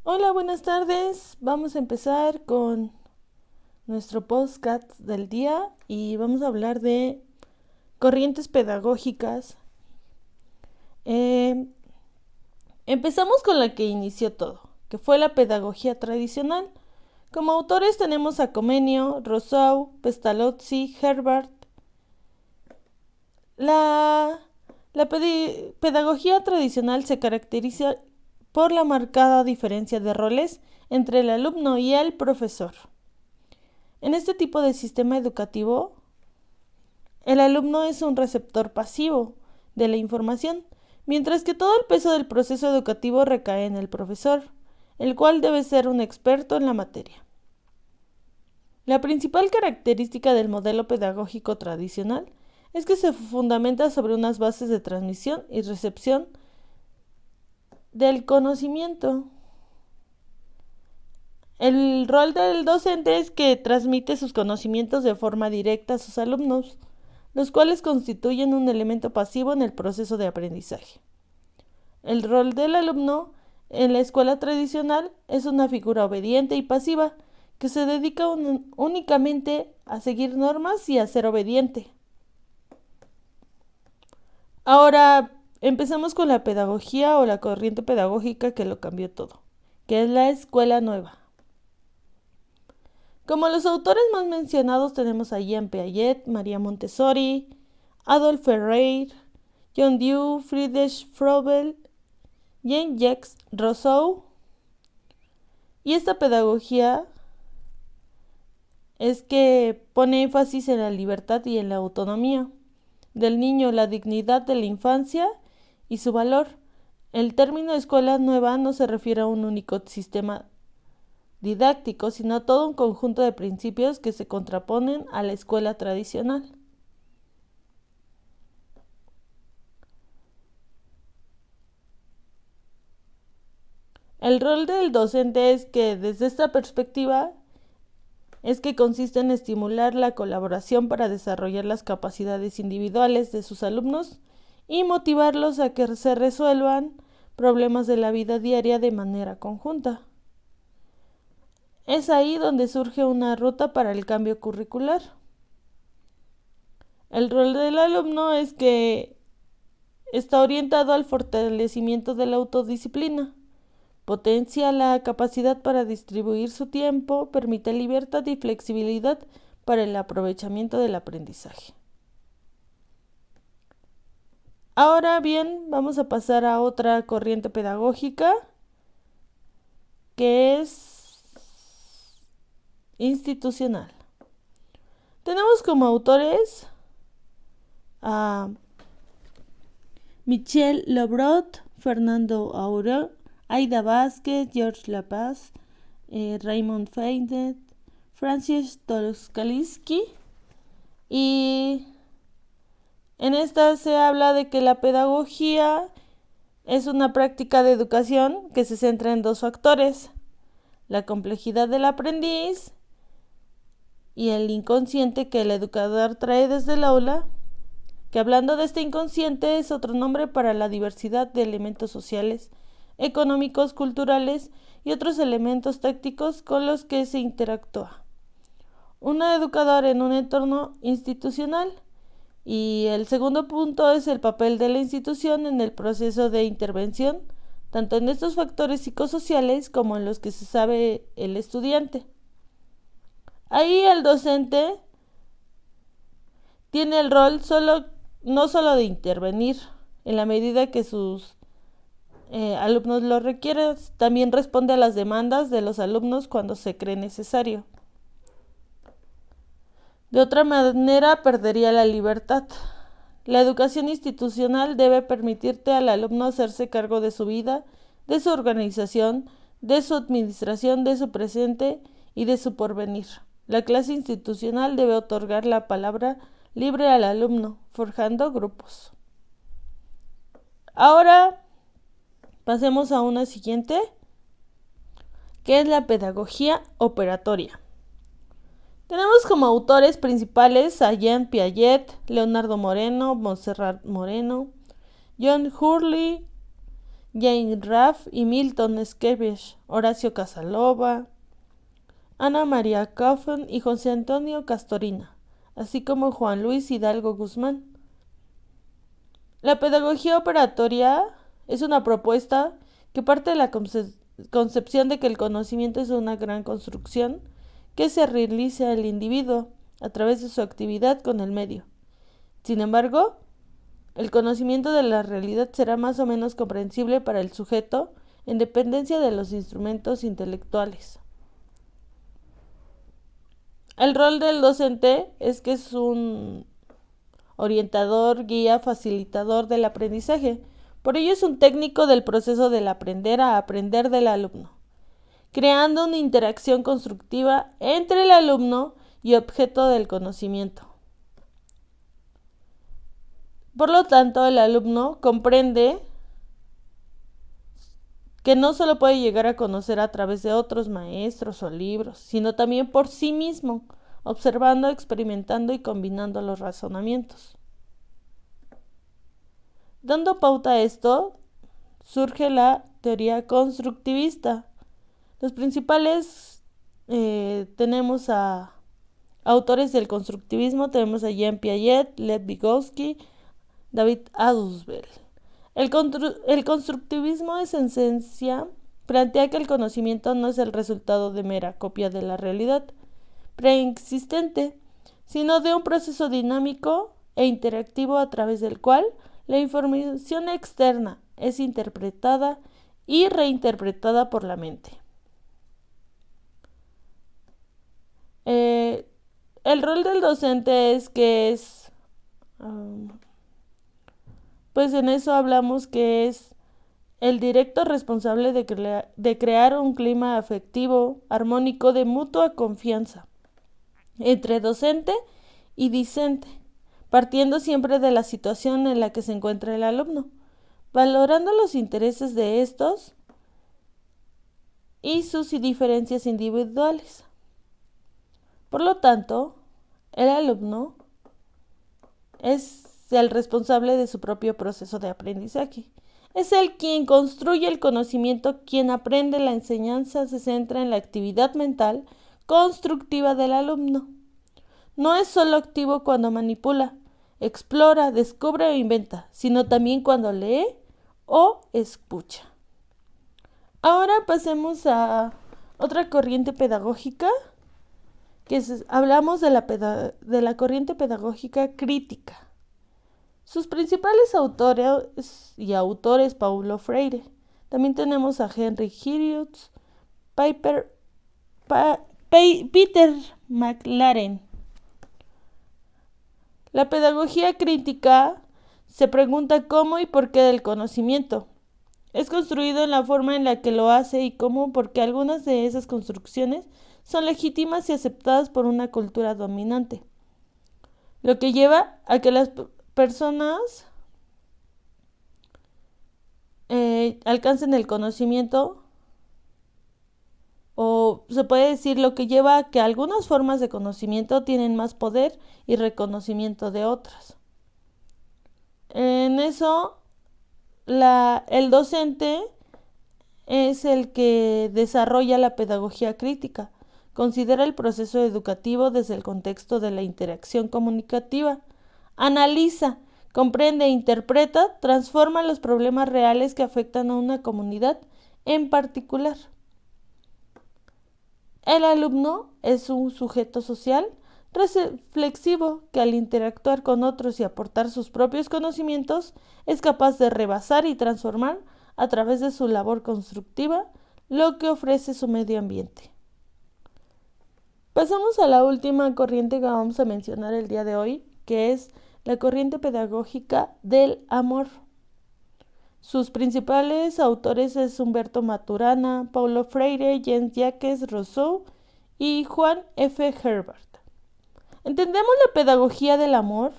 Hola, buenas tardes. Vamos a empezar con nuestro podcast del día y vamos a hablar de corrientes pedagógicas. Eh, Empezamos con la que inició todo, que fue la pedagogía tradicional. Como autores tenemos a Comenio, Rousseau, Pestalozzi, Herbart. La pedagogía tradicional se caracteriza por la marcada diferencia de roles entre el alumno y el profesor. En este tipo de sistema educativo, el alumno es un receptor pasivo de la información, mientras que todo el peso del proceso educativo recae en el profesor, el cual debe ser un experto en la materia. La principal característica del modelo pedagógico tradicional es que se fundamenta sobre unas bases de transmisión y recepción del conocimiento. El rol del docente es que transmite sus conocimientos de forma directa a sus alumnos, los cuales constituyen un elemento pasivo en el proceso de aprendizaje. El rol del alumno en la escuela tradicional es una figura obediente y pasiva que se dedica únicamente a seguir normas y a ser obediente. Ahora empezamos con la pedagogía o la corriente pedagógica que lo cambió todo, que es la escuela nueva. Como los autores más mencionados tenemos a Jean Piaget, María Montessori, Adolphe Ferrer, John Dewey, Friedrich Froebel, Jean-Jacques Rousseau. Y esta pedagogía es que pone énfasis en la libertad y en la autonomía del niño, la dignidad de la infancia y su valor. El término escuela nueva no se refiere a un único sistema didáctico, sino a todo un conjunto de principios que se contraponen a la escuela tradicional. El rol del docente es que, desde esta perspectiva, es que consiste en estimular la colaboración para desarrollar las capacidades individuales de sus alumnos y motivarlos a que se resuelvan problemas de la vida diaria de manera conjunta. Es ahí donde surge una ruta para el cambio curricular. El rol del alumno es que está orientado al fortalecimiento de la autodisciplina, potencia la capacidad para distribuir su tiempo, permite libertad y flexibilidad para el aprovechamiento del aprendizaje. Ahora bien, vamos a pasar a otra corriente pedagógica que es institucional. Tenemos como autores a Michel Lebrot, Fernando Auro, Aida Vázquez, George Lapaz, Raymond Feindet, Francis Toloskaliski, y en esta se habla de que la pedagogía es una práctica de educación que se centra en dos factores: la complejidad del aprendiz y el inconsciente que el educador trae desde el aula, que, hablando de este inconsciente, es otro nombre para la diversidad de elementos sociales, económicos, culturales y otros elementos tácticos con los que se interactúa un educador en un entorno institucional. Y el segundo punto es el papel de la institución en el proceso de intervención, tanto en estos factores psicosociales como en los que se sabe el estudiante. Ahí el docente tiene el rol no solo de intervenir en la medida que sus alumnos lo requieren, también responde a las demandas de los alumnos cuando se cree necesario. De otra manera, perdería la libertad. La educación institucional debe permitirte al alumno hacerse cargo de su vida, de su organización, de su administración, de su presente y de su porvenir. La clase institucional debe otorgar la palabra libre al alumno, forjando grupos. Ahora pasemos a una siguiente, que es la pedagogía operatoria. Tenemos como autores principales a Jean Piaget, Leonardo Moreno, Montserrat Moreno, John Hurley, Jane Raff y Milton Skevish, Horacio Casanova, Ana María Coffin y José Antonio Castorina, así como Juan Luis Hidalgo Guzmán. La pedagogía operatoria es una propuesta que parte de la concepción de que el conocimiento es una gran construcción que se realiza el individuo a través de su actividad con el medio. Sin embargo, el conocimiento de la realidad será más o menos comprensible para el sujeto en dependencia de los instrumentos intelectuales. El rol del docente es que es un orientador, guía, facilitador del aprendizaje. Por ello es un técnico del proceso del aprender a aprender del alumno, creando una interacción constructiva entre el alumno y objeto del conocimiento. Por lo tanto, el alumno comprende que no solo puede llegar a conocer a través de otros maestros o libros, sino también por sí mismo, observando, experimentando y combinando los razonamientos. Dando pauta a esto, surge la teoría constructivista. Los principales tenemos a autores del constructivismo, tenemos a Jean Piaget, Lev Vygotsky, David Ausubel. El constructivismo en esencia plantea que el conocimiento no es el resultado de mera copia de la realidad preexistente, sino de un proceso dinámico e interactivo a través del cual la información externa es interpretada y reinterpretada por la mente. El rol del docente es que es, pues en eso hablamos que es el directo responsable de crear un clima afectivo, armónico, de mutua confianza entre docente y discente, partiendo siempre de la situación en la que se encuentra el alumno, valorando los intereses de estos y sus diferencias individuales. Por lo tanto, el alumno es el responsable de su propio proceso de aprendizaje. Es el quien construye el conocimiento, quien aprende. La enseñanza se centra en la actividad mental constructiva del alumno. No es solo activo cuando manipula, explora, descubre o inventa, sino también cuando lee o escucha. Ahora pasemos a otra corriente pedagógica, hablamos de la corriente pedagógica crítica. Sus principales autores, Paulo Freire. También tenemos a Henry Hughes, Peter McLaren. La pedagogía crítica se pregunta cómo y por qué del conocimiento. Es construido en la forma en la que lo hace y cómo, porque algunas de esas construcciones son legítimas y aceptadas por una cultura dominante, lo que lleva a que las personas alcancen el conocimiento, o se puede decir lo que lleva a que algunas formas de conocimiento tienen más poder y reconocimiento de otras. En eso, el docente es el que desarrolla la pedagogía crítica. Considera el proceso educativo desde el contexto de la interacción comunicativa. Analiza, comprende, interpreta, transforma los problemas reales que afectan a una comunidad en particular. El alumno es un sujeto social reflexivo que al interactuar con otros y aportar sus propios conocimientos es capaz de rebasar y transformar a través de su labor constructiva lo que ofrece su medio ambiente. Pasamos a la última corriente que vamos a mencionar el día de hoy, que es la corriente pedagógica del amor. Sus principales autores es Humberto Maturana, Paulo Freire, Jean-Jacques Rousseau y Juan F. Herbert. Entendemos la pedagogía del amor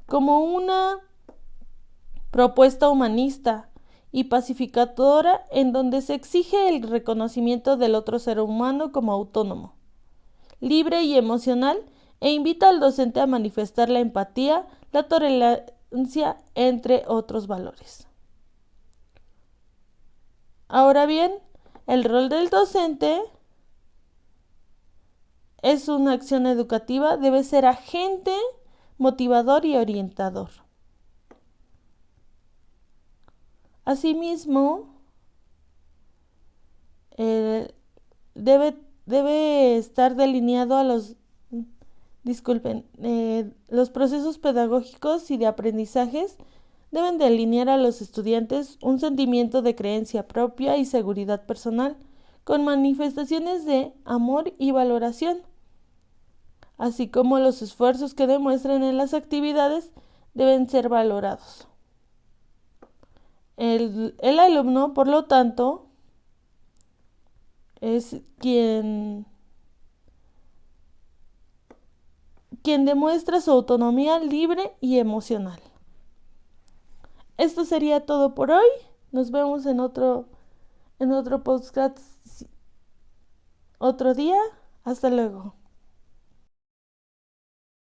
como una propuesta humanista y pacificadora en donde se exige el reconocimiento del otro ser humano como autónomo, libre y emocional, e invita al docente a manifestar la empatía, la tolerancia, entre otros valores. Ahora bien, el rol del docente es una acción educativa, debe ser agente, motivador y orientador. Asimismo, debe estar delineado a los procesos pedagógicos y de aprendizajes deben delinear a los estudiantes un sentimiento de creencia propia y seguridad personal, con manifestaciones de amor y valoración, así como los esfuerzos que demuestren en las actividades deben ser valorados. El alumno, por lo tanto, es quien demuestra su autonomía libre y emocional. Esto sería todo por hoy. Nos vemos en otro podcast otro día. Hasta luego.